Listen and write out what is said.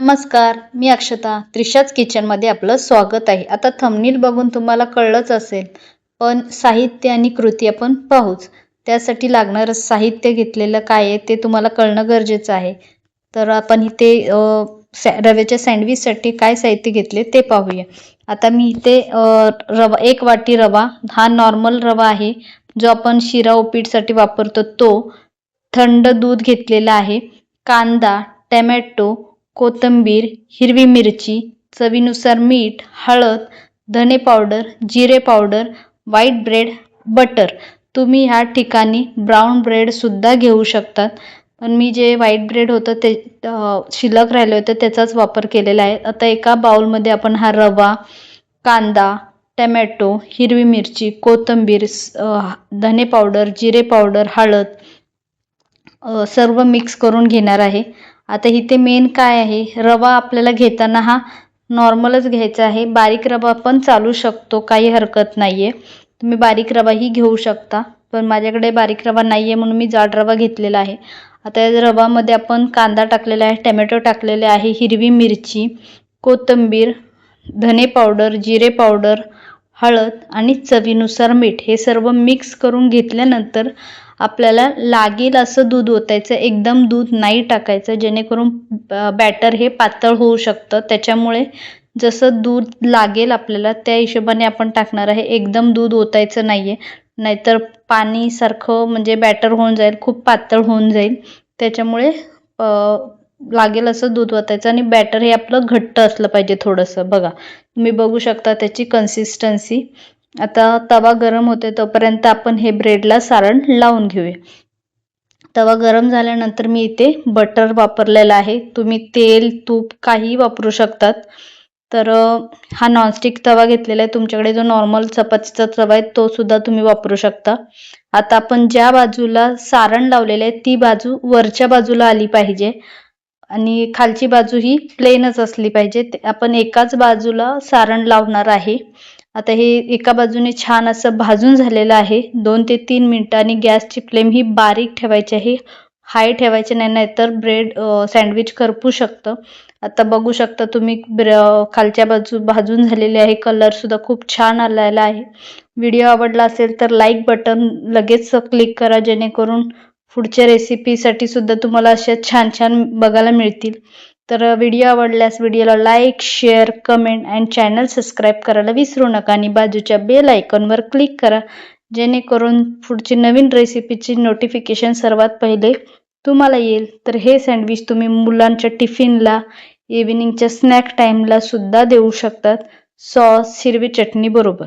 नमस्कार, मी अक्षता. त्रिशाच किचनमध्ये आपलं स्वागत आहे. आता थंबनेल बघून तुम्हाला कळलंच असेल, पण साहित्य आणि कृती आपण पाहूच. त्यासाठी लागणारं साहित्य घेतलेलं काय आहे ते तुम्हाला कळणं गरजेचं आहे. तर आपण इथे रव्याच्या सँडविचसाठी काय साहित्य घेतले ते पाहूया. आता मी इथे रवा 1 वाटी रवा, हा नॉर्मल रवा आहे, जो आपण शिरा उपीटसाठी वापरतो तो. थंड दूध घेतलेलं आहे, कांदा, टोमॅटो, कोथिंबीर, हिरवी मिरची, चवीनुसार मीठ, हळद, धने पावडर, जिरे पावडर, व्हाईट ब्रेड, बटर. तुम्ही ह्या ठिकाणी ब्राऊन ब्रेड सुद्धा घेऊ शकतात, पण मी जे व्हाईट ब्रेड होतं ते शिल्लक राहिलं होतं त्याचाच वापर केलेला आहे. आता एका बाउलमध्ये आपण हा रवा, कांदा, टोमॅटो, हिरवी मिरची, कोथिंबीर, धने पावडर, जिरे पावडर, हळद सर्व मिक्स करून घेणार आहे. आता इथे मेन काय आहे, रवा आपल्याला घेताना हा नॉर्मलच घ्यायचा आहे. बारीक रवा पण चालू शकतो, काही हरकत नाही आहे. तुम्ही बारीक रवाही घेऊ शकता, पण माझ्याकडे बारीक रवा नाही आहे म्हणून मी जाड रवा घेतलेला आहे. आता या रवामध्ये आपण कांदा टाकलेला आहे, टोमॅटो टाकलेले आहे, हिरवी मिरची, कोथिंबीर, धने पावडर, जिरे पावडर, हळद आणि चवीनुसार मीठ हे सर्व मिक्स करून घेतल्यानंतर आपल्याला लागेल असं दूध ओतायचं. एकदम दूध नाही टाकायचं, जेणेकरून बॅटर हे पातळ होऊ शकतं. त्याच्यामुळे जसं दूध लागेल आपल्याला त्या हिशोबाने आपण टाकणार आहे. एकदम दूध ओतायचं नाही आहे, नाहीतर पाणीसारखं म्हणजे बॅटर होऊन जाईल, खूप पातळ होऊन जाईल. त्याच्यामुळे लागेल असं दूध ओतायचं आणि बॅटर हे आपलं घट्ट असलं पाहिजे थोडंसं. बघा, तुम्ही बघू शकता त्याची कन्सिस्टन्सी. आता तवा गरम होते तोपर्यंत आपण हे ब्रेडला सारण लावून घेऊया. तवा गरम झाल्यानंतर मी इथे बटर वापरलेला आहे. तुम्ही तेल, तूप काही वापरू शकतात. तर हा नॉनस्टिक तवा घेतलेला आहे. तुमच्याकडे जो नॉर्मल चपातीचा तवा आहे तो सुद्धा तुम्ही वापरू शकता. आता आपण ज्या बाजूला सारण लावलेलं आहे ती बाजू वरच्या बाजूला आली पाहिजे आणि खालची बाजू ही प्लेनच असली पाहिजे. आपण एकाच बाजूला सारण लावणार आहे. आता हे एका बाजूने छान असं भाजून झालेलं आहे. 2 ते 3 मिनिटांनी गॅसची फ्लेम ही बारीक ठेवायची आहे, हाय ठेवायचे नाही, नाहीतर ब्रेड सँडविच करपू शकतं. आता बघू शकता तुम्ही खालच्या बाजू भाजून झालेली आहे. कलर सुद्धा खूप छान आलेला आहे. व्हिडिओ आवडला असेल तर लाईक बटन लगेच क्लिक करा, जेणेकरून पुढच्या रेसिपीसाठी सुद्धा तुम्हाला अशा छान छान बघायला मिळतील. तर व्हिडिओ आवडल्यास व्हिडिओला लाईक, शेअर, कमेंट आणि चॅनल सबस्क्राईब करायला विसरू नका आणि बाजूच्या बेल आयकॉनवर क्लिक करा, जेणेकरून पुढची नवीन रेसिपीची नोटिफिकेशन सर्वात पहिले तुम्हाला येईल. तर हे सँडविच तुम्ही मुलांच्या टिफिनला, इव्हिनिंगच्या स्नॅक टाईमला सुद्धा देऊ शकतात, सॉस, हिरवी चटणी बरोबर.